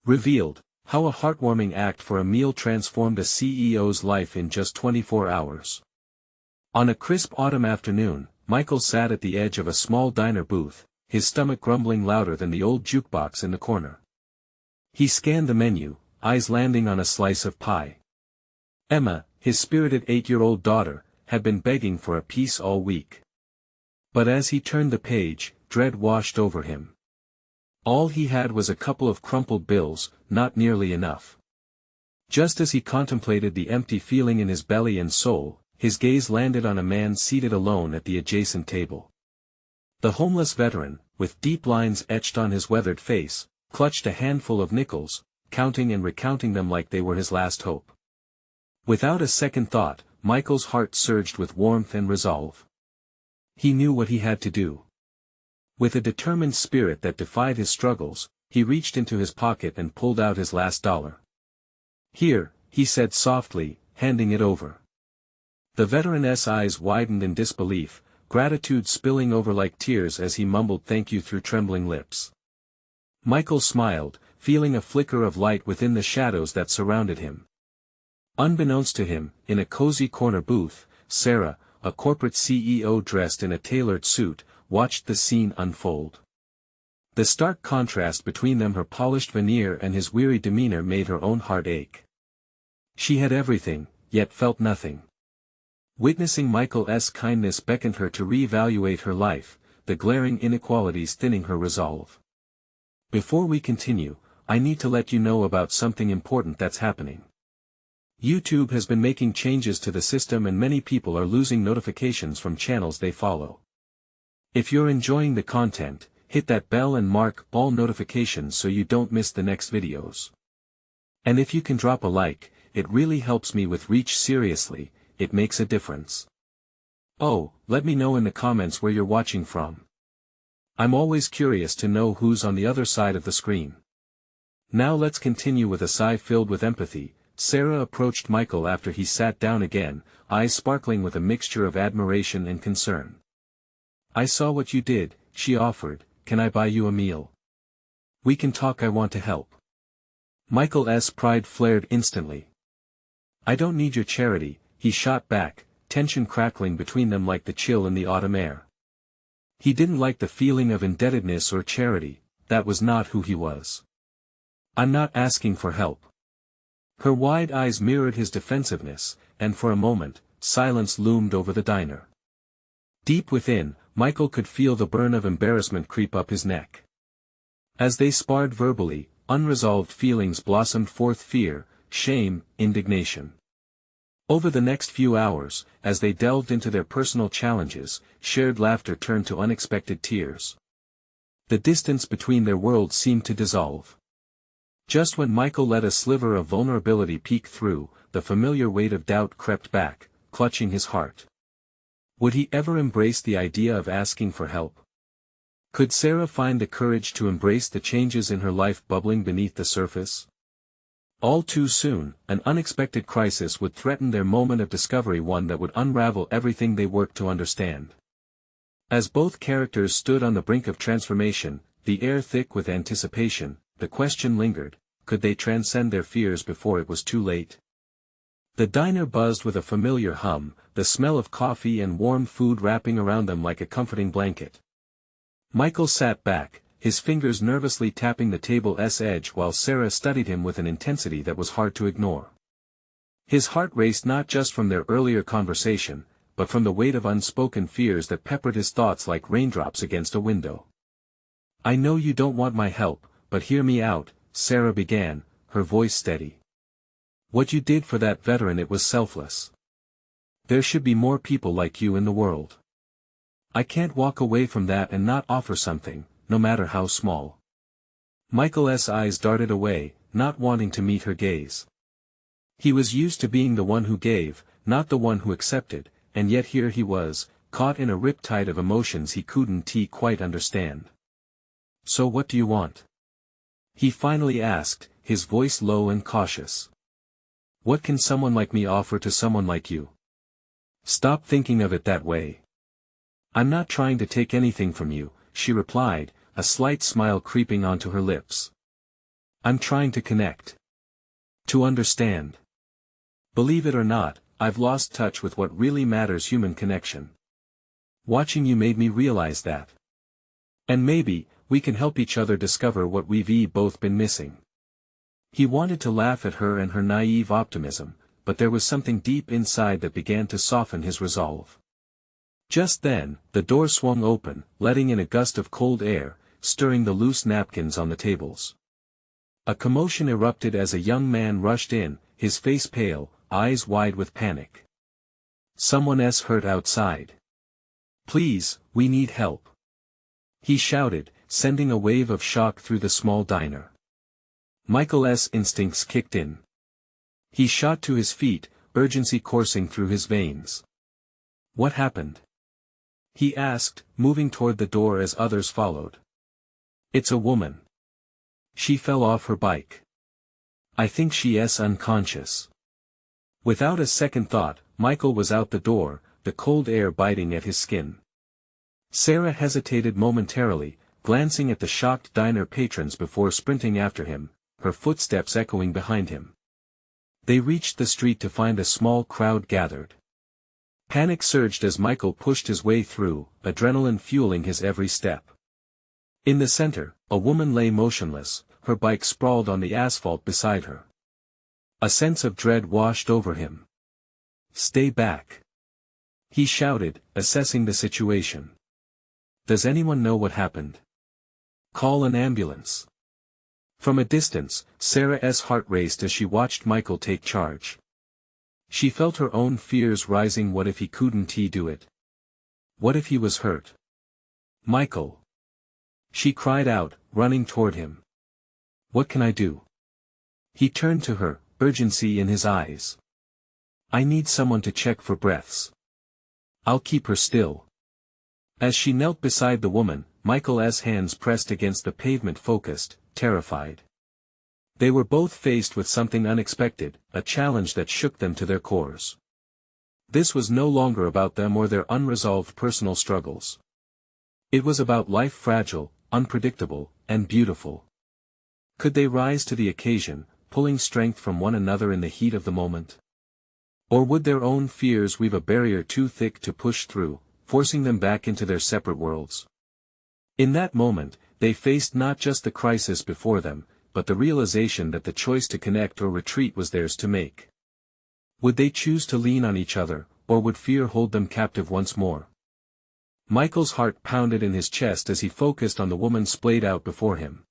Revealed, how a heartwarming act for a meal transformed a CEO's life in just 24 hours. On a crisp autumn afternoon, Michael sat at the edge of a small diner booth, his stomach grumbling louder than the old jukebox in the corner. He scanned the menu, eyes landing on a slice of pie. Emma, his spirited 8-year-old daughter, had been begging for a piece all week. But as he turned the page, dread washed over him. All he had was a couple of crumpled bills, not nearly enough. Just as he contemplated the empty feeling in his belly and soul, his gaze landed on a man seated alone at the adjacent table. The homeless veteran, with deep lines etched on his weathered face, clutched a handful of nickels, counting and recounting them like they were his last hope. Without a second thought, Michael's heart surged with warmth and resolve. He knew what he had to do. With a determined spirit that defied his struggles, he reached into his pocket and pulled out his last dollar. "Here," he said softly, handing it over. The veteran's eyes widened in disbelief, gratitude spilling over like tears as he mumbled thank you through trembling lips. Michael smiled, feeling a flicker of light within the shadows that surrounded him. Unbeknownst to him, in a cozy corner booth, Sarah, a corporate CEO dressed in a tailored suit, watched the scene unfold. The stark contrast between them, her polished veneer and his weary demeanor, made her own heart ache. She had everything, yet felt nothing. Witnessing Michael's kindness beckoned her to re-evaluate her life, the glaring inequalities thinning her resolve. Before we continue, I need to let you know about something important that's happening. YouTube has been making changes to the system and many people are losing notifications from channels they follow. If you're enjoying the content, hit that bell and mark all notifications so you don't miss the next videos. And if you can drop a like, it really helps me with reach. Seriously, it makes a difference. Oh, let me know in the comments where you're watching from. I'm always curious to know who's on the other side of the screen. Now let's continue. With a sigh filled with empathy, Sarah approached Michael after he sat down again, eyes sparkling with a mixture of admiration and concern. "I saw what you did," she offered. "Can I buy you a meal? We can talk. I want to help." Michael's pride flared instantly. "I don't need your charity," he shot back, tension crackling between them like the chill in the autumn air. He didn't like the feeling of indebtedness or charity, that was not who he was. "I'm not asking for help." Her wide eyes mirrored his defensiveness, and for a moment, silence loomed over the diner. Deep within, Michael could feel the burn of embarrassment creep up his neck. As they sparred verbally, unresolved feelings blossomed forth: fear, shame, indignation. Over the next few hours, as they delved into their personal challenges, shared laughter turned to unexpected tears. The distance between their worlds seemed to dissolve. Just when Michael let a sliver of vulnerability peek through, the familiar weight of doubt crept back, clutching his heart. Would he ever embrace the idea of asking for help? Could Sarah find the courage to embrace the changes in her life bubbling beneath the surface? All too soon, an unexpected crisis would threaten their moment of discovery, one that would unravel everything they worked to understand. As both characters stood on the brink of transformation, the air thick with anticipation, the question lingered: could they transcend their fears before it was too late? The diner buzzed with a familiar hum, the smell of coffee and warm food wrapping around them like a comforting blanket. Michael sat back, his fingers nervously tapping the table's edge while Sarah studied him with an intensity that was hard to ignore. His heart raced not just from their earlier conversation, but from the weight of unspoken fears that peppered his thoughts like raindrops against a window. "I know you don't want my help, but hear me out," Sarah began, her voice steady. "What you did for that veteran, it was selfless. There should be more people like you in the world. I can't walk away from that and not offer something, no matter how small." Michael's eyes darted away, not wanting to meet her gaze. He was used to being the one who gave, not the one who accepted, and yet here he was, caught in a riptide of emotions he couldn't quite understand. "So what do you want?" he finally asked, his voice low and cautious. "What can someone like me offer to someone like you?" "Stop thinking of it that way. I'm not trying to take anything from you," she replied, a slight smile creeping onto her lips. I'm trying to connect. To understand. Believe it or not, I've lost touch with what really matters: human connection. Watching you made me realize that. And maybe, we can help each other discover what we've both been missing. He wanted to laugh at her and her naive optimism, but there was something deep inside that began to soften his resolve. Just then, the door swung open, letting in a gust of cold air, stirring the loose napkins on the tables. A commotion erupted as a young man rushed in, his face pale, eyes wide with panic. Someone's hurt outside. Please, we need help. He shouted, sending a wave of shock through the small diner. Michael's instincts kicked in. He shot to his feet, urgency coursing through his veins. What happened? He asked, moving toward the door as others followed. It's a woman. She fell off her bike. I think she's unconscious. Without a second thought, Michael was out the door, the cold air biting at his skin. Sarah hesitated momentarily, glancing at the shocked diner patrons before sprinting after him, her footsteps echoing behind him. They reached the street to find a small crowd gathered. Panic surged as Michael pushed his way through, adrenaline fueling his every step. In the center, a woman lay motionless, her bike sprawled on the asphalt beside her. A sense of dread washed over him. Stay back. He shouted, assessing the situation. Does anyone know what happened? Call an ambulance. From a distance, Sarah's heart raced as she watched Michael take charge. She felt her own fears rising. What if he couldn't do it? What if he was hurt? Michael. She cried out, running toward him. What can I do? He turned to her, urgency in his eyes. I need someone to check for breaths. I'll keep her still. As she knelt beside the woman, Michael's hands pressed against the pavement, focused, terrified. They were both faced with something unexpected, a challenge that shook them to their cores. This was no longer about them or their unresolved personal struggles. It was about life, fragile, unpredictable, and beautiful. Could they rise to the occasion, pulling strength from one another in the heat of the moment? Or would their own fears weave a barrier too thick to push through, forcing them back into their separate worlds? In that moment, they faced not just the crisis before them, but the realization that the choice to connect or retreat was theirs to make. Would they choose to lean on each other, or would fear hold them captive once more? Michael's heart pounded in his chest as he focused on the woman splayed out before him.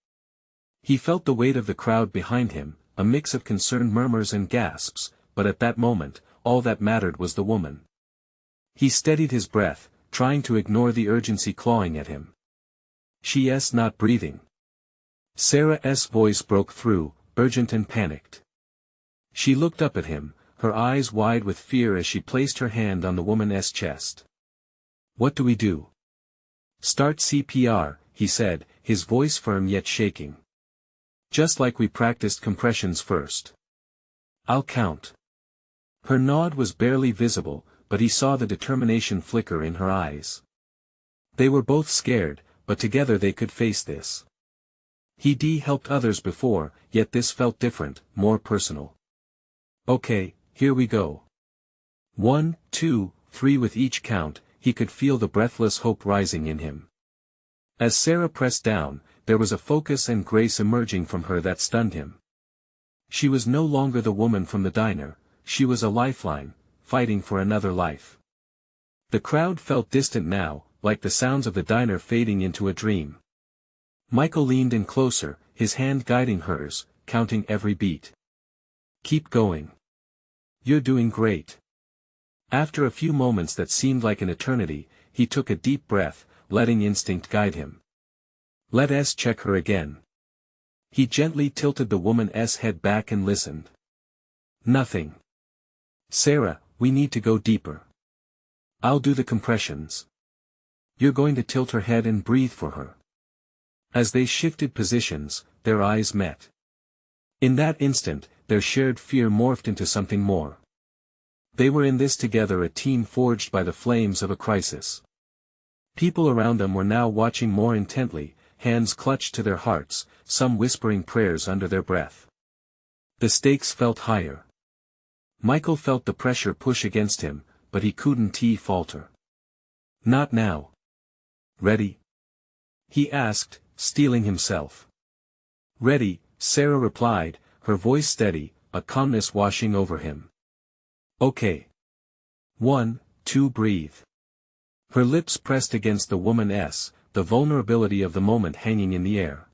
He felt the weight of the crowd behind him, a mix of concerned murmurs and gasps, but at that moment, all that mattered was the woman. He steadied his breath, trying to ignore the urgency clawing at him. She's not breathing. Sarah's voice broke through, urgent and panicked. She looked up at him, her eyes wide with fear as she placed her hand on the woman's chest. What do we do? Start CPR, he said, his voice firm yet shaking. Just like we practiced compressions first. I'll count. Her nod was barely visible, but he saw the determination flicker in her eyes. They were both scared, but together they could face this. He'd helped others before, yet this felt different, more personal. Okay, here we go. 1, 2, 3. With each count, he could feel the breathless hope rising in him. As Sarah pressed down, there was a focus and grace emerging from her that stunned him. She was no longer the woman from the diner, she was a lifeline, fighting for another life. The crowd felt distant now, like the sounds of the diner fading into a dream. Michael leaned in closer, his hand guiding hers, counting every beat. Keep going. You're doing great. After a few moments that seemed like an eternity, he took a deep breath, letting instinct guide him. Let's check her again. He gently tilted the woman's head back and listened. Nothing. Sarah, we need to go deeper. I'll do the compressions. You're going to tilt her head and breathe for her. As they shifted positions, their eyes met. In that instant, their shared fear morphed into something more. They were in this together, a team forged by the flames of a crisis. People around them were now watching more intently, hands clutched to their hearts, some whispering prayers under their breath. The stakes felt higher. Michael felt the pressure push against him, but he couldn't falter. Not now. Ready? He asked, steeling himself. Ready, Sarah replied, her voice steady, a calmness washing over him. Okay. 1, 2 breathe. Her lips pressed against the woman's, the vulnerability of the moment hanging in the air.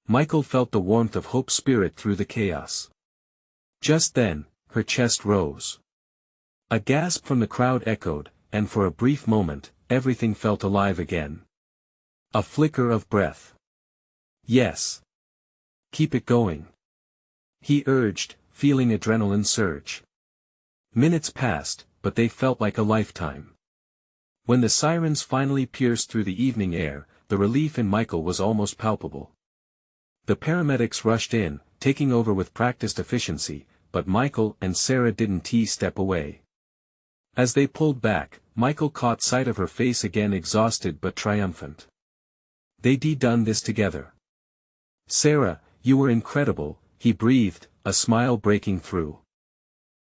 Michael felt the warmth of hope's spirit through the chaos. Just then, her chest rose. A gasp from the crowd echoed, and for a brief moment, everything felt alive again. A flicker of breath. Yes. Keep it going. He urged, feeling adrenaline surge. Minutes passed, but they felt like a lifetime. When the sirens finally pierced through the evening air, the relief in Michael was almost palpable. The paramedics rushed in, taking over with practiced efficiency, but Michael and Sarah didn't step away. As they pulled back, Michael caught sight of her face again, exhausted but triumphant. They'd done this together. Sarah, you were incredible, he breathed, a smile breaking through.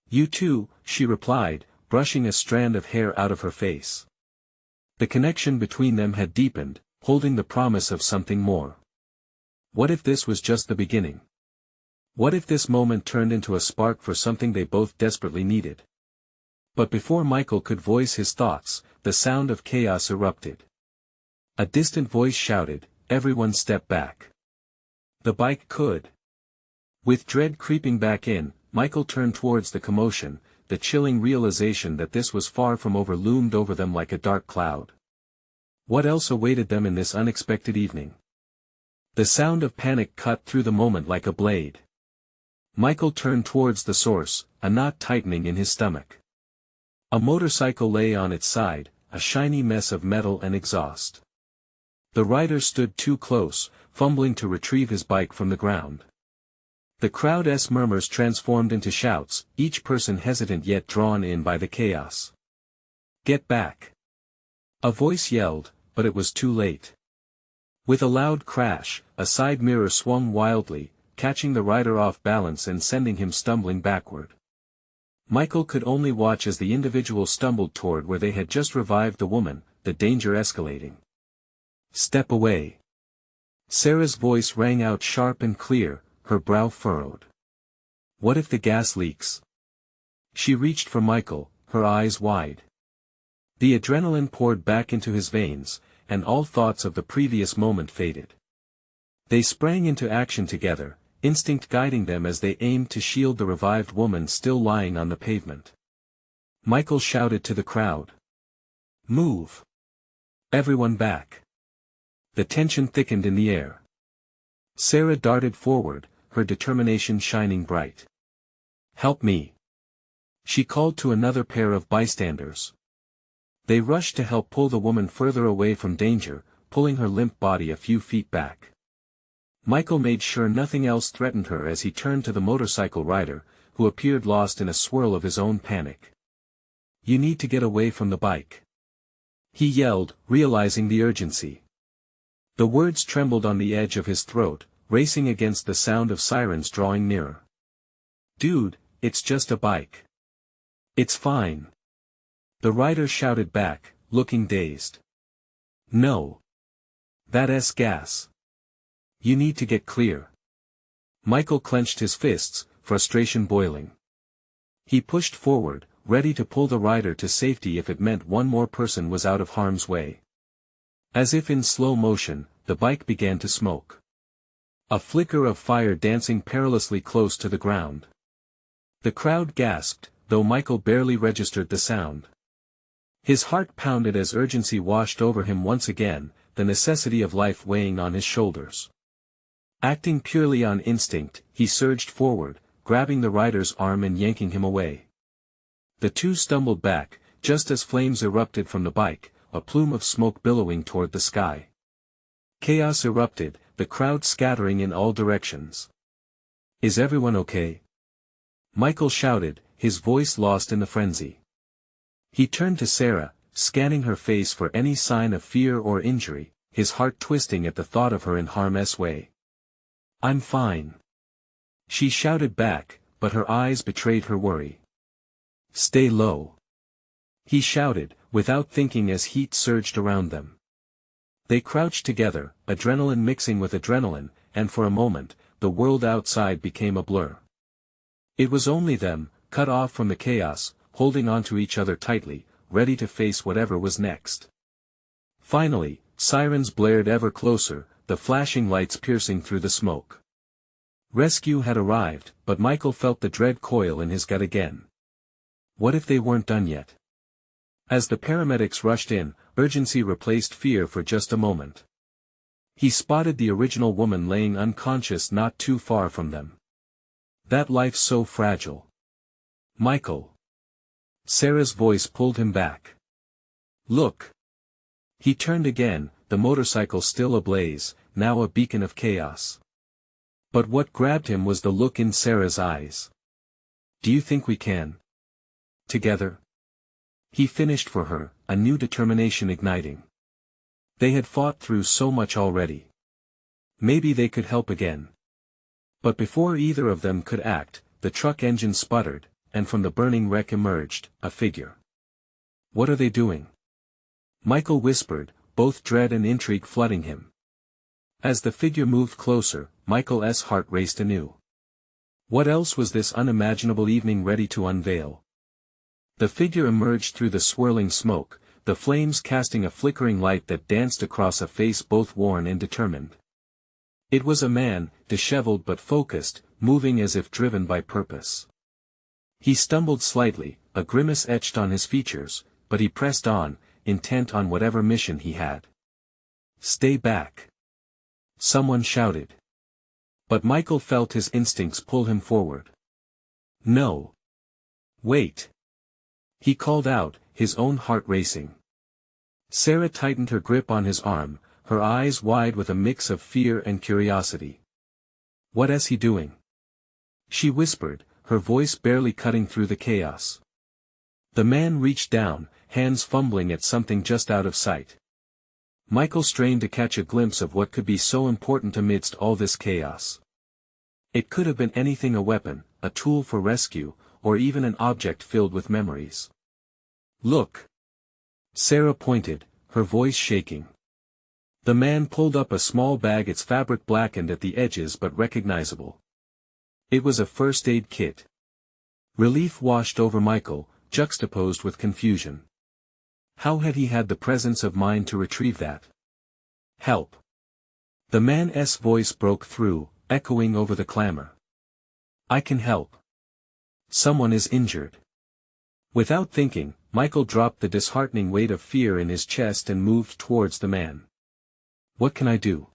You too, she replied, brushing a strand of hair out of her face. The connection between them had deepened, holding the promise of something more. What if this was just the beginning? What if this moment turned into a spark for something they both desperately needed? But before Michael could voice his thoughts, the sound of chaos erupted. A distant voice shouted, "Everyone step back." The bike could. With dread creeping back in, Michael turned towards the commotion, the chilling realization that this was far from over loomed over them like a dark cloud. What else awaited them in this unexpected evening? The sound of panic cut through the moment like a blade. Michael turned towards the source, a knot tightening in his stomach. A motorcycle lay on its side, a shiny mess of metal and exhaust. The rider stood too close, fumbling to retrieve his bike from the ground. The crowd's murmurs transformed into shouts, each person hesitant yet drawn in by the chaos. Get back! A voice yelled, but it was too late. With a loud crash, a side mirror swung wildly, catching the rider off balance and sending him stumbling backward. Michael could only watch as the individual stumbled toward where they had just revived the woman, the danger escalating. Step away! Sarah's voice rang out sharp and clear, her brow furrowed. What if the gas leaks? She reached for Michael, her eyes wide. The adrenaline poured back into his veins, and all thoughts of the previous moment faded. They sprang into action together, instinct guiding them as they aimed to shield the revived woman still lying on the pavement. Michael shouted to the crowd. Move! Everyone back! The tension thickened in the air. Sarah darted forward, her determination shining bright. Help me! She called to another pair of bystanders. They rushed to help pull the woman further away from danger, pulling her limp body a few feet back. Michael made sure nothing else threatened her as he turned to the motorcycle rider, who appeared lost in a swirl of his own panic. You need to get away from the bike. He yelled, realizing the urgency. The words trembled on the edge of his throat, racing against the sound of sirens drawing nearer. Dude, it's just a bike. It's fine. The rider shouted back, looking dazed. No. That's gas. You need to get clear. Michael clenched his fists, frustration boiling. He pushed forward, ready to pull the rider to safety if it meant one more person was out of harm's way. As if in slow motion, the bike began to smoke. A flicker of fire dancing perilously close to the ground. The crowd gasped, though Michael barely registered the sound. His heart pounded as urgency washed over him once again, the necessity of life weighing on his shoulders. Acting purely on instinct, he surged forward, grabbing the rider's arm and yanking him away. The two stumbled back, just as flames erupted from the bike, a plume of smoke billowing toward the sky. Chaos erupted, the crowd scattering in all directions. Is everyone okay? Michael shouted, his voice lost in the frenzy. He turned to Sarah, scanning her face for any sign of fear or injury, his heart twisting at the thought of her in harm's way. "I'm fine," she shouted back, but her eyes betrayed her worry. "Stay low," he shouted, without thinking as heat surged around them. They crouched together, adrenaline mixing with adrenaline, and for a moment, the world outside became a blur. It was only them, cut off from the chaos, holding onto each other tightly, ready to face whatever was next. Finally, sirens blared ever closer, the flashing lights piercing through the smoke. Rescue had arrived, but Michael felt the dread coil in his gut again. What if they weren't done yet? As the paramedics rushed in, urgency replaced fear for just a moment. He spotted the original woman laying unconscious not too far from them. That life so fragile. "Michael." Sarah's voice pulled him back. "Look." He turned again, the motorcycle still ablaze, now a beacon of chaos. But what grabbed him was the look in Sarah's eyes. "Do you think we can? Together?" He finished for her, a new determination igniting. They had fought through so much already. Maybe they could help again. But before either of them could act, the truck engine sputtered, and from the burning wreck emerged a figure. "What are they doing?" Michael whispered, both dread and intrigue flooding him. As the figure moved closer, Michael's heart raced anew. What else was this unimaginable evening ready to unveil? The figure emerged through the swirling smoke, the flames casting a flickering light that danced across a face both worn and determined. It was a man, disheveled but focused, moving as if driven by purpose. He stumbled slightly, a grimace etched on his features, but he pressed on, intent on whatever mission he had. "Stay back!" someone shouted. But Michael felt his instincts pull him forward. "No. Wait!" he called out, his own heart racing. Sarah tightened her grip on his arm, her eyes wide with a mix of fear and curiosity. "What is he doing?" she whispered, her voice barely cutting through the chaos. The man reached down, hands fumbling at something just out of sight. Michael strained to catch a glimpse of what could be so important amidst all this chaos. It could have been anything: a weapon, a tool for rescue, or even an object filled with memories. "Look!" Sarah pointed, her voice shaking. The man pulled up a small bag, its fabric blackened at the edges but recognizable. It was a first aid kit. Relief washed over Michael, juxtaposed with confusion. How had he had the presence of mind to retrieve that? "Help!" The man's voice broke through, echoing over the clamor. "I can help. Someone is injured." Without thinking, Michael dropped the disheartening weight of fear in his chest and moved towards the man. "What can I do?"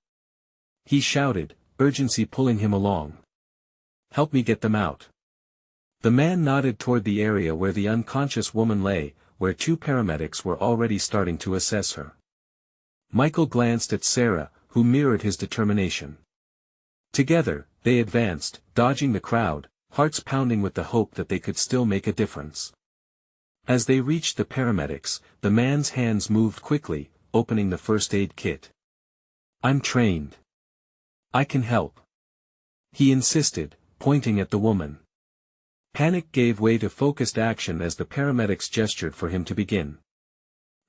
he shouted, urgency pulling him along. "Help me get them out." The man nodded toward the area where the unconscious woman lay, where two paramedics were already starting to assess her. Michael glanced at Sarah, who mirrored his determination. Together, they advanced, dodging the crowd, hearts pounding with the hope that they could still make a difference. As they reached the paramedics, the man's hands moved quickly, opening the first aid kit. "I'm trained. I can help," he insisted, pointing at the woman. Panic gave way to focused action as the paramedics gestured for him to begin.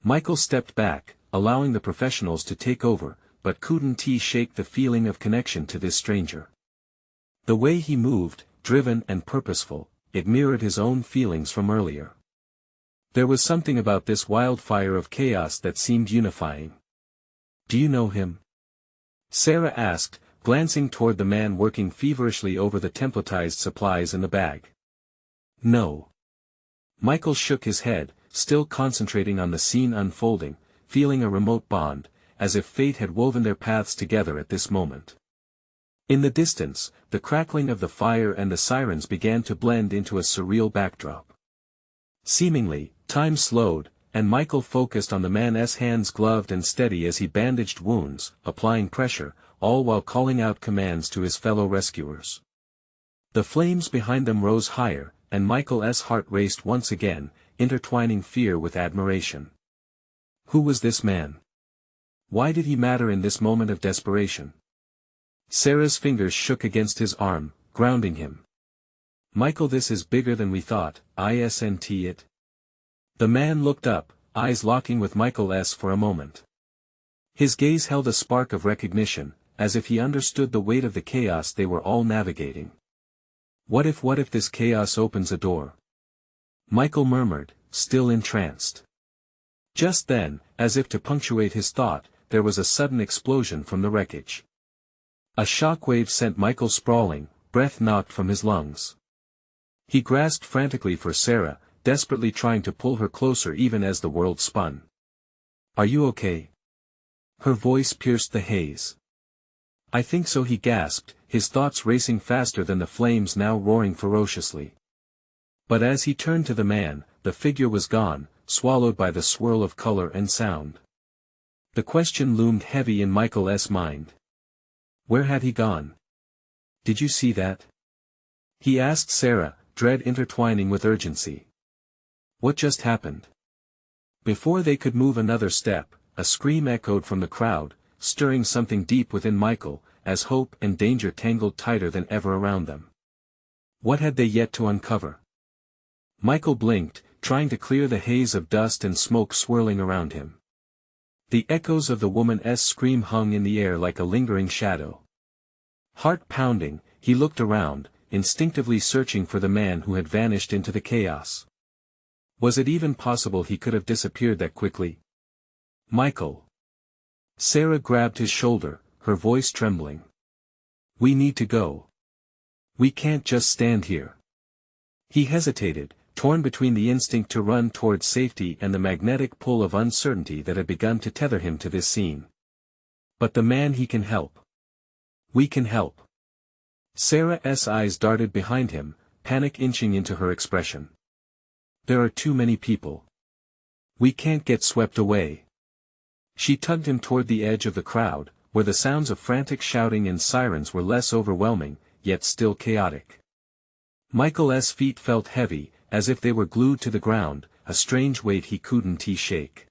Michael stepped back, allowing the professionals to take over, but couldn't shake the feeling of connection to this stranger. The way he moved, driven and purposeful, it mirrored his own feelings from earlier. There was something about this wildfire of chaos that seemed unifying. "Do you know him?" Sarah asked, glancing toward the man working feverishly over the templatized supplies in the bag. "No." Michael shook his head, still concentrating on the scene unfolding, feeling a remote bond, as if fate had woven their paths together at this moment. In the distance, the crackling of the fire and the sirens began to blend into a surreal backdrop. Seemingly, time slowed, and Michael focused on the man's hands gloved and steady as he bandaged wounds, applying pressure, all while calling out commands to his fellow rescuers. The flames behind them rose higher, and Michael's heart raced once again, intertwining fear with admiration. Who was this man? Why did he matter in this moment of desperation? Sarah's fingers shook against his arm, grounding him. Michael, this is bigger than we thought, isn't it? The man looked up, eyes locking with Michael's for a moment. His gaze held a spark of recognition, as if he understood the weight of the chaos they were all navigating. What if this chaos opens a door? Michael murmured, still entranced. Just then, as if to punctuate his thought, there was a sudden explosion from the wreckage. A shockwave sent Michael sprawling, breath knocked from his lungs. He grasped frantically for Sarah, desperately trying to pull her closer even as the world spun. Are you okay? Her voice pierced the haze. I think so, he gasped, his thoughts racing faster than the flames now roaring ferociously. But as he turned to the man, the figure was gone, swallowed by the swirl of color and sound. The question loomed heavy in Michael's mind. Where had he gone? Did you see that? He asked Sarah, dread intertwining with urgency. What just happened? Before they could move another step, a scream echoed from the crowd, stirring something deep within Michael, as hope and danger tangled tighter than ever around them. What had they yet to uncover? Michael blinked, trying to clear the haze of dust and smoke swirling around him. The echoes of the woman's scream hung in the air like a lingering shadow. Heart pounding, he looked around, instinctively searching for the man who had vanished into the chaos. Was it even possible he could have disappeared that quickly? Michael. Sarah grabbed his shoulder, her voice trembling. We need to go. We can't just stand here. He hesitated, torn between the instinct to run towards safety and the magnetic pull of uncertainty that had begun to tether him to this scene. But the man, he can help. We can help. Sarah's eyes darted behind him, panic inching into her expression. There are too many people. We can't get swept away. She tugged him toward the edge of the crowd, where the sounds of frantic shouting and sirens were less overwhelming, yet still chaotic. Michael's feet felt heavy, as if they were glued to the ground, a strange weight he couldn't shake.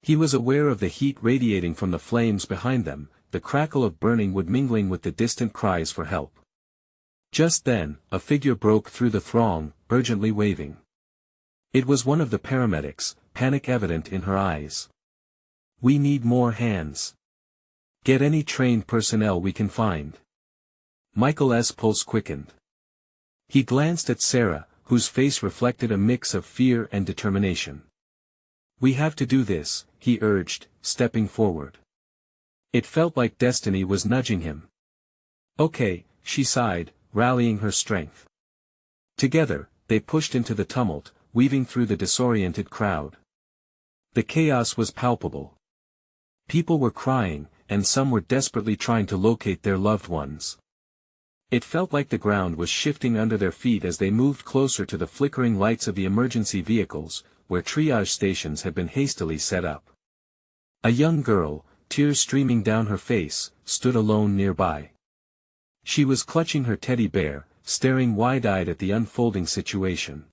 He was aware of the heat radiating from the flames behind them, the crackle of burning wood mingling with the distant cries for help. Just then, a figure broke through the throng, urgently waving. It was one of the paramedics, panic evident in her eyes. We need more hands. Get any trained personnel we can find. Michael's pulse quickened. He glanced at Sarah, whose face reflected a mix of fear and determination. We have to do this, he urged, stepping forward. It felt like destiny was nudging him. Okay, she sighed, rallying her strength. Together, they pushed into the tumult, weaving through the disoriented crowd. The chaos was palpable. People were crying, and some were desperately trying to locate their loved ones. It felt like the ground was shifting under their feet as they moved closer to the flickering lights of the emergency vehicles, where triage stations had been hastily set up. A young girl, tears streaming down her face, stood alone nearby. She was clutching her teddy bear, staring wide-eyed at the unfolding situation.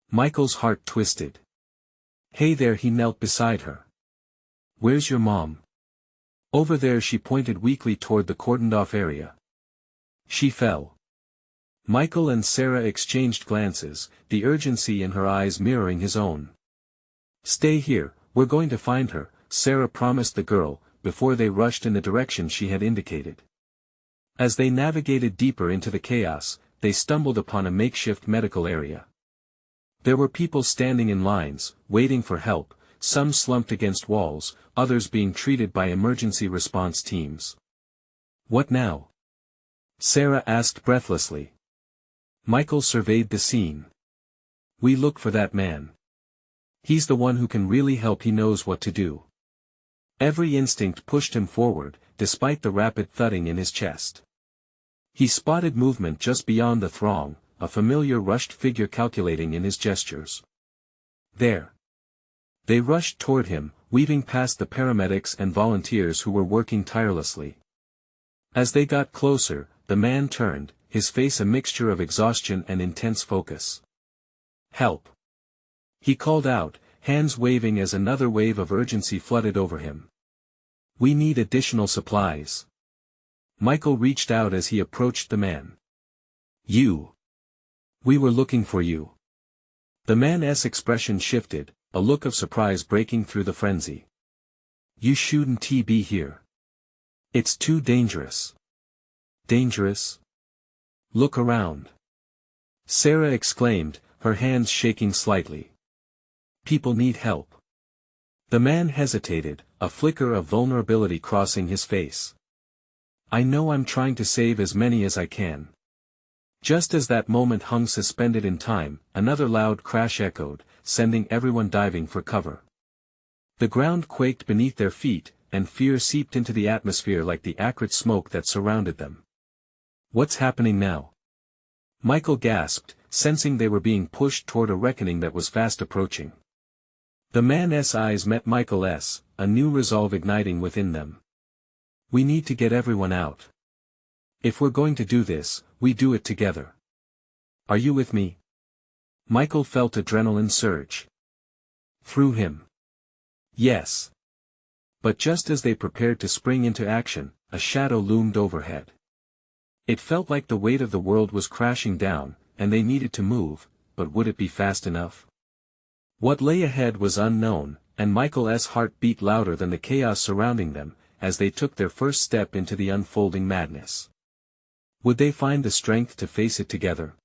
Michael's heart twisted. Hey there, he knelt beside her. Where's your mom? Over there, she pointed weakly toward the cordoned-off area. She fell. Michael and Sarah exchanged glances, the urgency in her eyes mirroring his own. Stay here, we're going to find her, Sarah promised the girl, before they rushed in the direction she had indicated. As they navigated deeper into the chaos, they stumbled upon a makeshift medical area. There were people standing in lines, waiting for help, some slumped against walls, others being treated by emergency response teams. What now? Sarah asked breathlessly. Michael surveyed the scene. We look for that man. He's the one who can really help, he knows what to do. Every instinct pushed him forward, despite the rapid thudding in his chest. He spotted movement just beyond the throng, a familiar rushed figure calculating in his gestures. There. They rushed toward him, weaving past the paramedics and volunteers who were working tirelessly. As they got closer, the man turned, his face a mixture of exhaustion and intense focus. Help! He called out, hands waving as another wave of urgency flooded over him. We need additional supplies. Michael reached out as he approached the man. You. We were looking for you. The man's expression shifted, a look of surprise breaking through the frenzy. You shouldn't be here. It's too dangerous. Dangerous? Look around. Sarah exclaimed, her hands shaking slightly. People need help. The man hesitated, a flicker of vulnerability crossing his face. I know I'm trying to save as many as I can. Just as that moment hung suspended in time, another loud crash echoed, sending everyone diving for cover. The ground quaked beneath their feet, and fear seeped into the atmosphere like the acrid smoke that surrounded them. What's happening now? Michael gasped, sensing they were being pushed toward a reckoning that was fast approaching. The man's eyes met Michael's, a new resolve igniting within them. We need to get everyone out. If we're going to do this, we do it together. Are you with me? Michael felt adrenaline surge. Through him. Yes. But just as they prepared to spring into action, a shadow loomed overhead. It felt like the weight of the world was crashing down, and they needed to move, but would it be fast enough? What lay ahead was unknown, and Michael's heart beat louder than the chaos surrounding them, as they took their first step into the unfolding madness. Would they find the strength to face it together?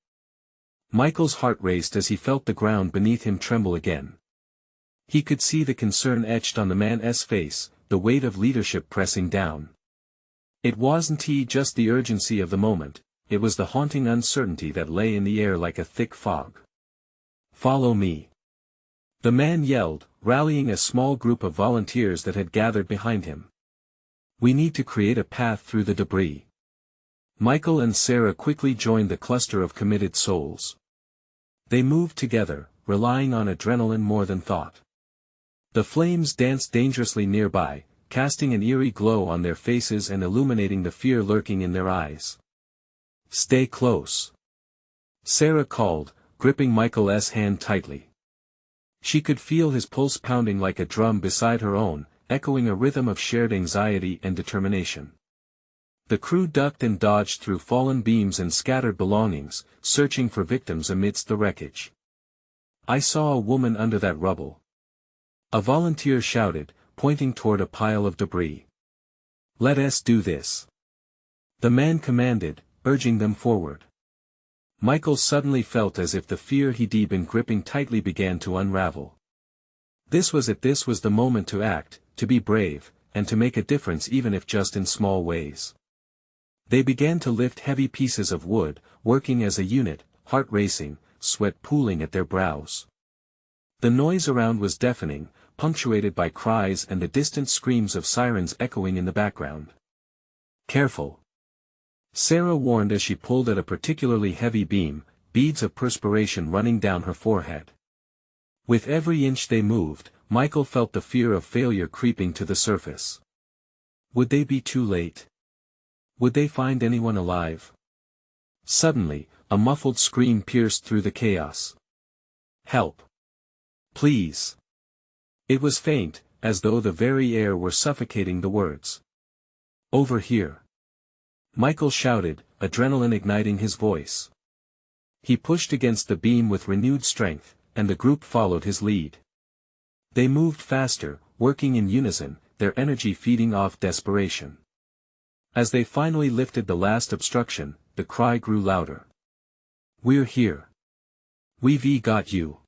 Michael's heart raced as he felt the ground beneath him tremble again. He could see the concern etched on the man's face, the weight of leadership pressing down. It wasn't just the urgency of the moment, it was the haunting uncertainty that lay in the air like a thick fog. Follow me. The man yelled, rallying a small group of volunteers that had gathered behind him. We need to create a path through the debris. Michael and Sarah quickly joined the cluster of committed souls. They moved together, relying on adrenaline more than thought. The flames danced dangerously nearby, casting an eerie glow on their faces and illuminating the fear lurking in their eyes. Stay close. Sarah called, gripping Michael's hand tightly. She could feel his pulse pounding like a drum beside her own, echoing a rhythm of shared anxiety and determination. The crew ducked and dodged through fallen beams and scattered belongings, searching for victims amidst the wreckage. I saw a woman under that rubble. A volunteer shouted, pointing toward a pile of debris. Let us do this. The man commanded, urging them forward. Michael suddenly felt as if the fear he'd been gripping tightly began to unravel. This was the moment to act, to be brave, and to make a difference even if just in small ways. They began to lift heavy pieces of wood, working as a unit, heart racing, sweat pooling at their brows. The noise around was deafening, punctuated by cries and the distant screams of sirens echoing in the background. Careful. Sarah warned as she pulled at a particularly heavy beam, beads of perspiration running down her forehead. With every inch they moved, Michael felt the fear of failure creeping to the surface. Would they be too late? Would they find anyone alive? Suddenly, a muffled scream pierced through the chaos. Help! Please! It was faint, as though the very air were suffocating the words. Over here! Michael shouted, adrenaline igniting his voice. He pushed against the beam with renewed strength, and the group followed his lead. They moved faster, working in unison, their energy feeding off desperation. As they finally lifted the last obstruction, the cry grew louder. We're here. We've got you.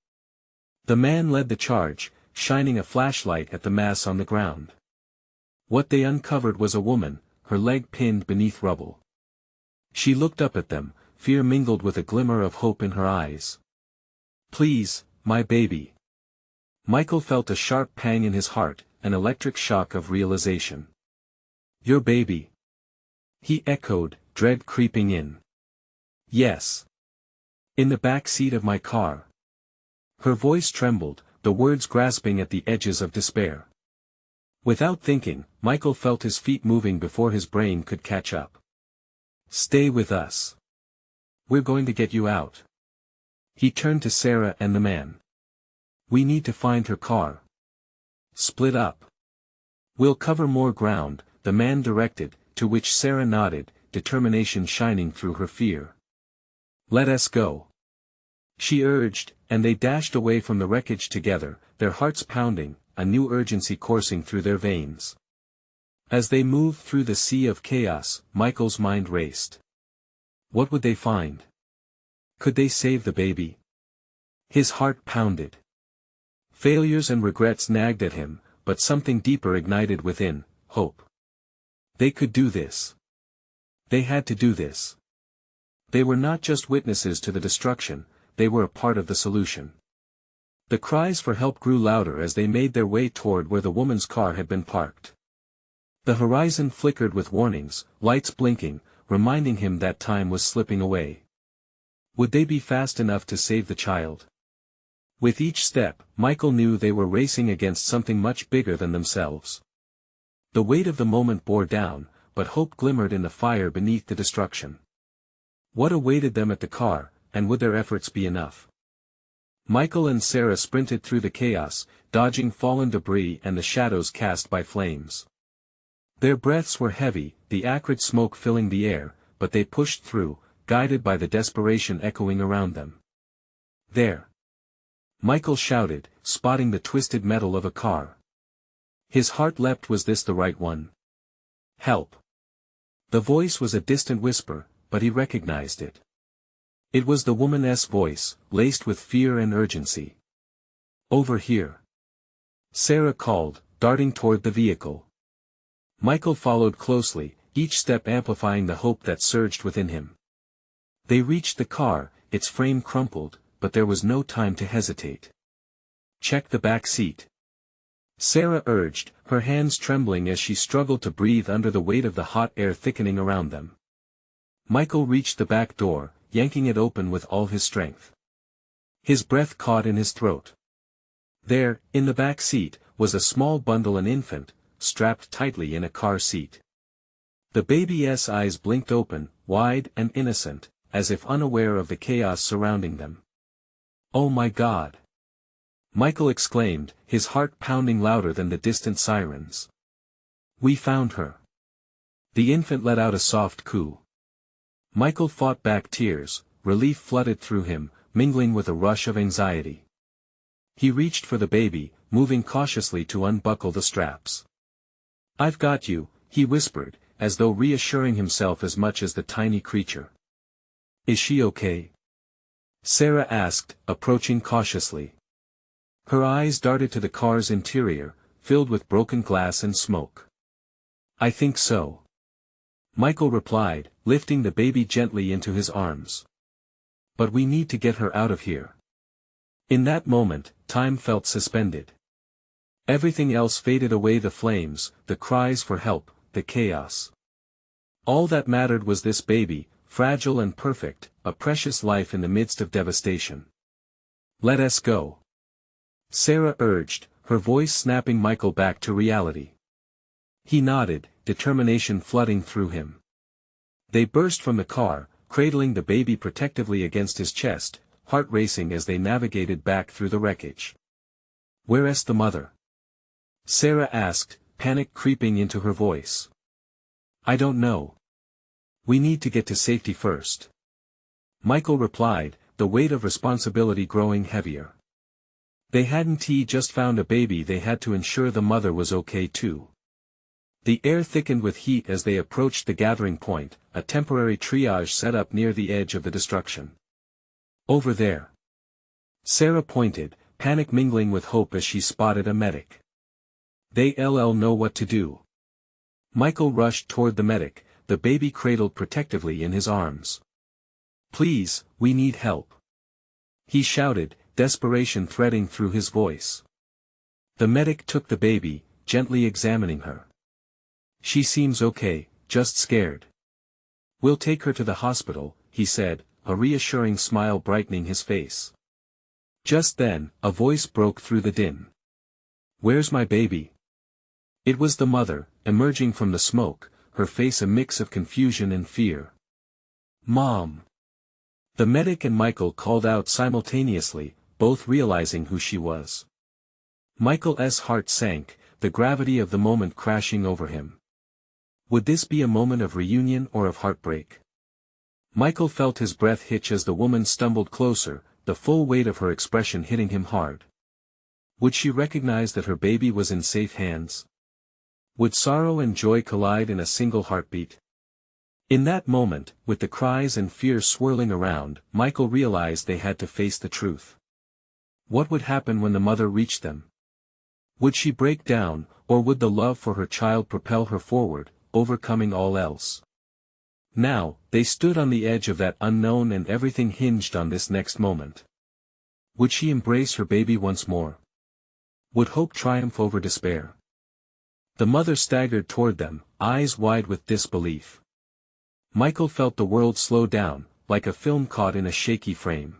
The man led the charge, shining a flashlight at the mass on the ground. What they uncovered was a woman, her leg pinned beneath rubble. She looked up at them, fear mingled with a glimmer of hope in her eyes. Please, my baby. Michael felt a sharp pang in his heart, an electric shock of realization. Your baby. He echoed, dread creeping in. Yes. In the back seat of my car. Her voice trembled, the words grasping at the edges of despair. Without thinking, Michael felt his feet moving before his brain could catch up. Stay with us. We're going to get you out. He turned to Sarah and the man. We need to find her car. Split up. "We'll cover more ground," the man directed, to which Sarah nodded, determination shining through her fear. "Let us go," she urged, and they dashed away from the wreckage together, their hearts pounding, a new urgency coursing through their veins. As they moved through the sea of chaos, Michael's mind raced. What would they find? Could they save the baby? His heart pounded. Failures and regrets nagged at him, but something deeper ignited within, hope. They could do this. They had to do this. They were not just witnesses to the destruction, they were a part of the solution. The cries for help grew louder as they made their way toward where the woman's car had been parked. The horizon flickered with warnings, lights blinking, reminding him that time was slipping away. Would they be fast enough to save the child? With each step, Michael knew they were racing against something much bigger than themselves. The weight of the moment bore down, but hope glimmered in the fire beneath the destruction. What awaited them at the car, and would their efforts be enough? Michael and Sarah sprinted through the chaos, dodging fallen debris and the shadows cast by flames. Their breaths were heavy, the acrid smoke filling the air, but they pushed through, guided by the desperation echoing around them. "There!" Michael shouted, spotting the twisted metal of a car. His heart leapt. Was this the right one? "Help!" The voice was a distant whisper, but he recognized it. It was the woman's voice, laced with fear and urgency. "Over here!" Sarah called, darting toward the vehicle. Michael followed closely, each step amplifying the hope that surged within him. They reached the car, its frame crumpled, but there was no time to hesitate. "Check the back seat," Sarah urged, her hands trembling as she struggled to breathe under the weight of the hot air thickening around them. Michael reached the back door, yanking it open with all his strength. His breath caught in his throat. There, in the back seat, was a small bundle, an infant, strapped tightly in a car seat. The baby's eyes blinked open, wide and innocent, as if unaware of the chaos surrounding them. "Oh my God!" Michael exclaimed, his heart pounding louder than the distant sirens. "We found her." The infant let out a soft coo. Michael fought back tears, relief flooded through him, mingling with a rush of anxiety. He reached for the baby, moving cautiously to unbuckle the straps. "I've got you," he whispered, as though reassuring himself as much as the tiny creature. "Is she okay?" Sarah asked, approaching cautiously. Her eyes darted to the car's interior, filled with broken glass and smoke. "I think so," Michael replied, lifting the baby gently into his arms. "But we need to get her out of here." In that moment, time felt suspended. Everything else faded away, the flames, the cries for help, the chaos. All that mattered was this baby, fragile and perfect, a precious life in the midst of devastation. "Let us go," Sarah urged, her voice snapping Michael back to reality. He nodded, determination flooding through him. They burst from the car, cradling the baby protectively against his chest, heart racing as they navigated back through the wreckage. "Where's the mother?" Sarah asked, panic creeping into her voice. "I don't know. We need to get to safety first," Michael replied, the weight of responsibility growing heavier. They hadn't just found a baby, they had to ensure the mother was okay too. The air thickened with heat as they approached the gathering point, a temporary triage set up near the edge of the destruction. "Over there." Sarah pointed, panic mingling with hope as she spotted a medic. "They'll know what to do." Michael rushed toward the medic, the baby cradled protectively in his arms. "Please, we need help," he shouted, desperation threading through his voice. The medic took the baby, gently examining her. "She seems okay, just scared." "We'll take her to the hospital," he said, a reassuring smile brightening his face. Just then, a voice broke through the din. "Where's my baby?" It was the mother, emerging from the smoke, her face a mix of confusion and fear. "Mom!" The medic and Michael called out simultaneously, both realizing who she was. Michael's heart sank, the gravity of the moment crashing over him. Would this be a moment of reunion or of heartbreak? Michael felt his breath hitch as the woman stumbled closer, the full weight of her expression hitting him hard. Would she recognize that her baby was in safe hands? Would sorrow and joy collide in a single heartbeat? In that moment, with the cries and fear swirling around, Michael realized they had to face the truth. What would happen when the mother reached them? Would she break down, or would the love for her child propel her forward, overcoming all else? Now, they stood on the edge of that unknown and everything hinged on this next moment. Would she embrace her baby once more? Would hope triumph over despair? The mother staggered toward them, eyes wide with disbelief. Michael felt the world slow down, like a film caught in a shaky frame.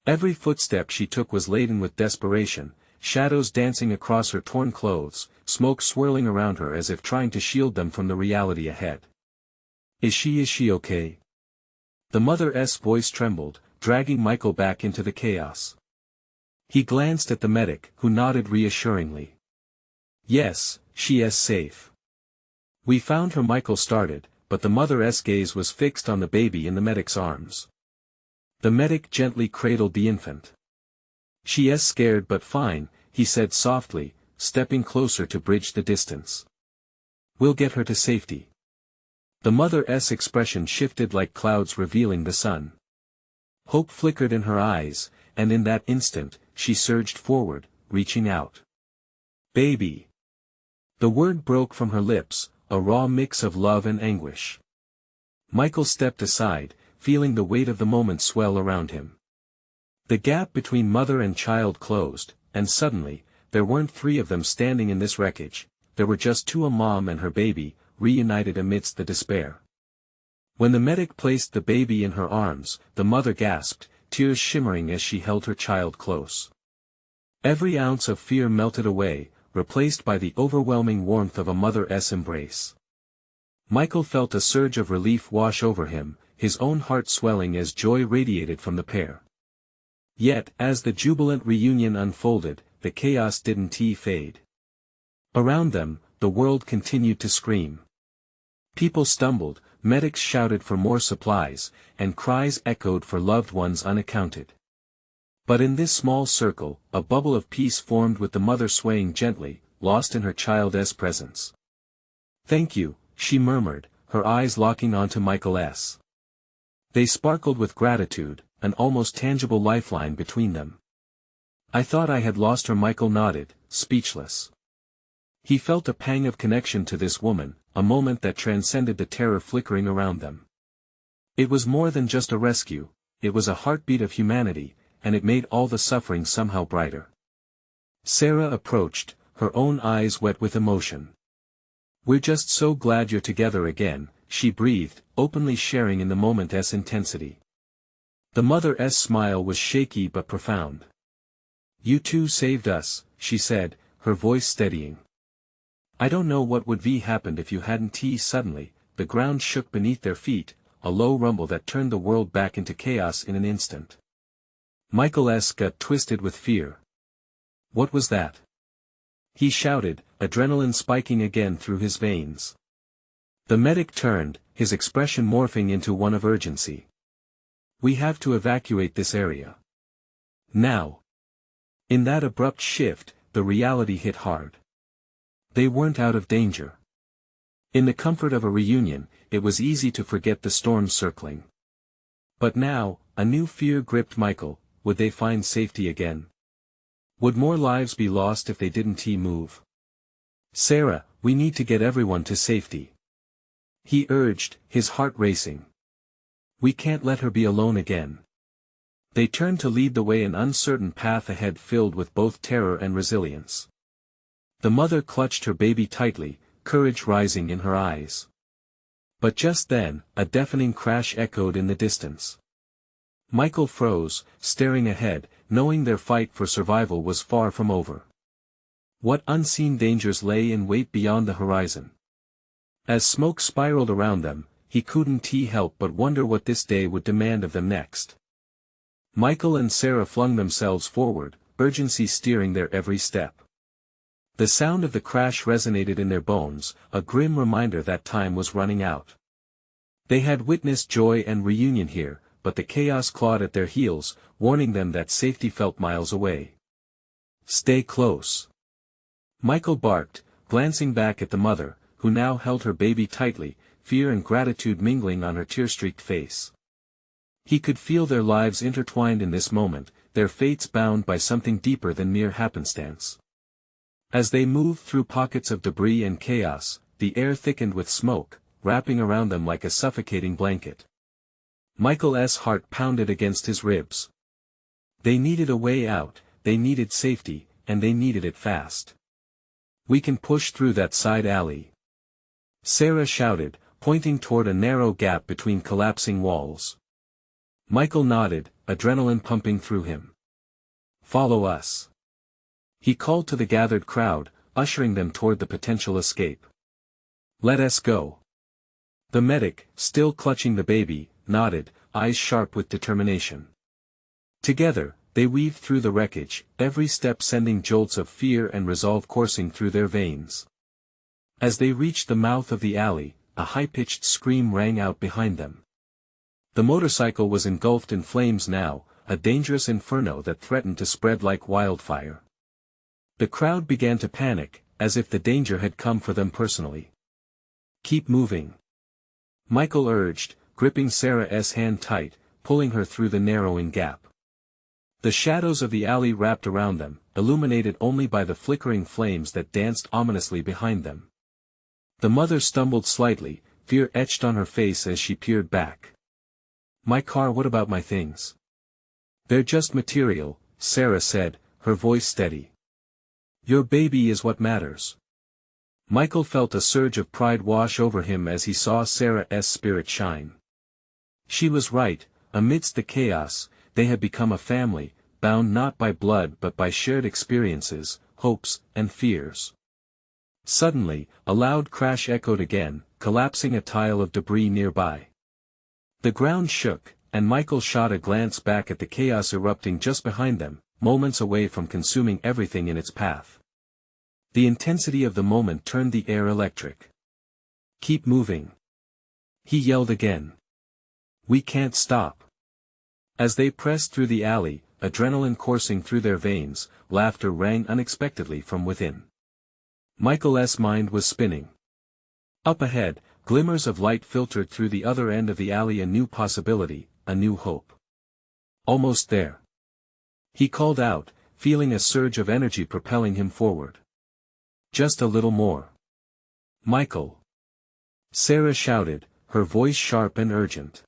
Every footstep she took was laden with desperation, shadows dancing across her torn clothes, smoke swirling around her as if trying to shield them from the reality ahead. Is she okay? The mother's voice trembled, dragging Michael back into the chaos. He glanced at the medic, who nodded reassuringly. Yes, she is safe. We found her, Michael started, but the mother's gaze was fixed on the baby in the medic's arms. The medic gently cradled the infant. She is scared but fine, he said softly, stepping closer to bridge the distance. We'll get her to safety. The mother's expression shifted like clouds revealing the sun. Hope flickered in her eyes, and in that instant, she surged forward, reaching out. Baby. The word broke from her lips, a raw mix of love and anguish. Michael stepped aside, feeling the weight of the moment swell around him. The gap between mother and child closed, and suddenly, there weren't three of them standing in this wreckage, there were just two, a mom and her baby, reunited amidst the despair. When the medic placed the baby in her arms, the mother gasped, tears shimmering as she held her child close. Every ounce of fear melted away, replaced by the overwhelming warmth of a mother's embrace. Michael felt a surge of relief wash over him, his own heart swelling as joy radiated from the pair. Yet, as the jubilant reunion unfolded, the chaos didn't fade. Around them, the world continued to scream. People stumbled, medics shouted for more supplies, and cries echoed for loved ones unaccounted. But in this small circle, a bubble of peace formed with the mother swaying gently, lost in her child's presence. Thank you, she murmured, her eyes locking onto Michael's. They sparkled with gratitude, an almost tangible lifeline between them. I thought I had lost her, Michael nodded, speechless. He felt a pang of connection to this woman, a moment that transcended the terror flickering around them. It was more than just a rescue, it was a heartbeat of humanity, and it made all the suffering somehow brighter. Sarah approached, her own eyes wet with emotion. We're just so glad you're together again, she breathed, openly sharing in the moment's intensity. The mother's smile was shaky but profound. You two saved us, she said, her voice steadying. I don't know what would have happened if you hadn't. Suddenly, the ground shook beneath their feet, a low rumble that turned the world back into chaos in an instant. Michael's gut twisted with fear. What was that? He shouted, adrenaline spiking again through his veins. The medic turned, his expression morphing into one of urgency. We have to evacuate this area. Now. In that abrupt shift, the reality hit hard. They weren't out of danger. In the comfort of a reunion, it was easy to forget the storm circling. But now, a new fear gripped Michael. Would they find safety again? Would more lives be lost if they didn't move? Sarah, we need to get everyone to safety. He urged, his heart racing. We can't let her be alone again. They turned to lead the way, an uncertain path ahead filled with both terror and resilience. The mother clutched her baby tightly, courage rising in her eyes. But just then, a deafening crash echoed in the distance. Michael froze, staring ahead, knowing their fight for survival was far from over. What unseen dangers lay in wait beyond the horizon? As smoke spiraled around them, he couldn't help but wonder what this day would demand of them next. Michael and Sarah flung themselves forward, urgency steering their every step. The sound of the crash resonated in their bones, a grim reminder that time was running out. They had witnessed joy and reunion here, but the chaos clawed at their heels, warning them that safety felt miles away. "Stay close," Michael barked, glancing back at the mother, who now held her baby tightly, fear and gratitude mingling on her tear-streaked face. He could feel their lives intertwined in this moment, their fates bound by something deeper than mere happenstance. As they moved through pockets of debris and chaos, the air thickened with smoke, wrapping around them like a suffocating blanket. Michael's heart pounded against his ribs. They needed a way out, they needed safety, and they needed it fast. "We can push through that side alley," Sarah shouted, pointing toward a narrow gap between collapsing walls. Michael nodded, adrenaline pumping through him. "Follow us," he called to the gathered crowd, ushering them toward the potential escape. "Let us go." The medic, still clutching the baby, nodded, eyes sharp with determination. Together, they weaved through the wreckage, every step sending jolts of fear and resolve coursing through their veins. As they reached the mouth of the alley, a high-pitched scream rang out behind them. The motorcycle was engulfed in flames now, a dangerous inferno that threatened to spread like wildfire. The crowd began to panic, as if the danger had come for them personally. "Keep moving," Michael urged, gripping Sarah's hand tight, pulling her through the narrowing gap. The shadows of the alley wrapped around them, illuminated only by the flickering flames that danced ominously behind them. The mother stumbled slightly, fear etched on her face as she peered back. "My car, what about my things?" "They're just material," Sarah said, her voice steady. "Your baby is what matters." Michael felt a surge of pride wash over him as he saw Sarah's spirit shine. She was right, amidst the chaos, they had become a family, bound not by blood but by shared experiences, hopes, and fears. Suddenly, a loud crash echoed again, collapsing a tile of debris nearby. The ground shook, and Michael shot a glance back at the chaos erupting just behind them, moments away from consuming everything in its path. The intensity of the moment turned the air electric. "Keep moving," he yelled again. "We can't stop." As they pressed through the alley, adrenaline coursing through their veins, laughter rang unexpectedly from within. Michael's mind was spinning. Up ahead, glimmers of light filtered through the other end of the alley, a new possibility, a new hope. "Almost there," he called out, feeling a surge of energy propelling him forward. "Just a little more." "Michael!" Sarah shouted, her voice sharp and urgent.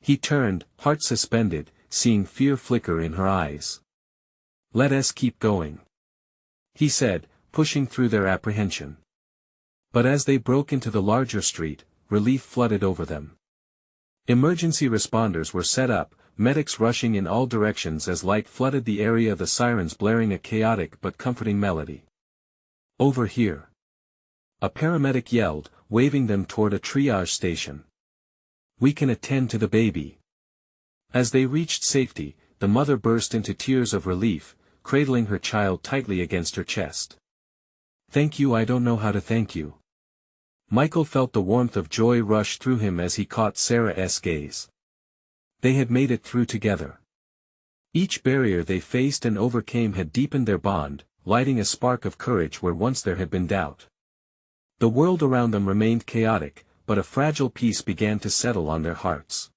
He turned, heart suspended, seeing fear flicker in her eyes. "Let us keep going," he said, pushing through their apprehension. But as they broke into the larger street, relief flooded over them. Emergency responders were set up, medics rushing in all directions as light flooded the area, the sirens blaring a chaotic but comforting melody. "Over here," a paramedic yelled, waving them toward a triage station. "We can attend to the baby." As they reached safety, the mother burst into tears of relief, cradling her child tightly against her chest. "Thank you, I don't know how to thank you." Michael felt the warmth of joy rush through him as he caught Sarah's gaze. They had made it through together. Each barrier they faced and overcame had deepened their bond, lighting a spark of courage where once there had been doubt. The world around them remained chaotic, but a fragile peace began to settle on their hearts.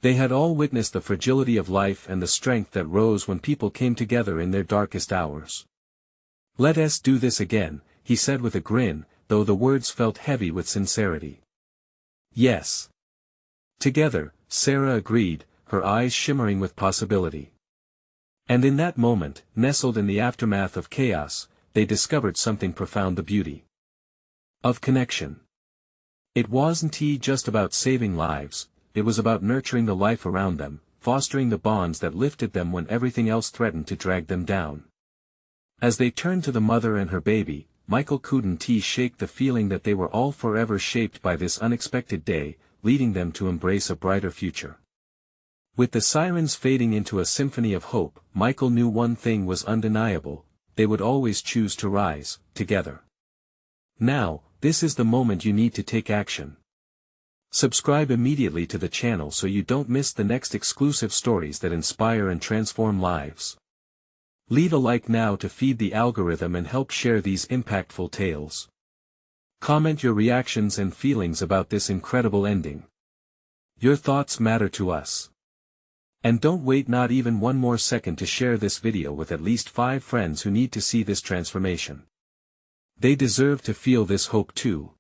They had all witnessed the fragility of life and the strength that rose when people came together in their darkest hours. "Let us do this again," he said with a grin, though the words felt heavy with sincerity. "Yes." Together, Sarah agreed, her eyes shimmering with possibility. And in that moment, nestled in the aftermath of chaos, they discovered something profound: the beauty of connection. It wasn't just about saving lives, it was about nurturing the life around them, fostering the bonds that lifted them when everything else threatened to drag them down. As they turned to the mother and her baby, Michael couldn't shake the feeling that they were all forever shaped by this unexpected day, leading them to embrace a brighter future. With the sirens fading into a symphony of hope, Michael knew one thing was undeniable: they would always choose to rise, together. Now, this is the moment you need to take action. Subscribe immediately to the channel so you don't miss the next exclusive stories that inspire and transform lives. Leave a like now to feed the algorithm and help share these impactful tales. Comment your reactions and feelings about this incredible ending. Your thoughts matter to us. And don't wait not even one more second to share this video with at least 5 friends who need to see this transformation. They deserve to feel this hope too.